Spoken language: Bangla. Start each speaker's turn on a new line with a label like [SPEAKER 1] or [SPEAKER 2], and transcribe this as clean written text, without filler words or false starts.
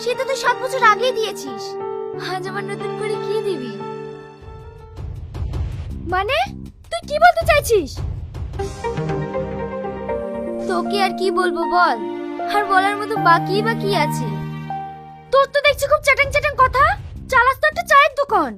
[SPEAKER 1] সেটা তো 7 বছর আগেই দিয়েছিস। আজ আবার নতুন করে কি দিবি? মানে তুই কি বলতে চাইছিস? তোকে আর কি বলবো বল, আর বলার মতো বাকি বা কি আছে? তোর তো দেখছি খুব চ্যাটাং চ্যাটাং কথা। চালাস তো একটা চায়ের দোকান।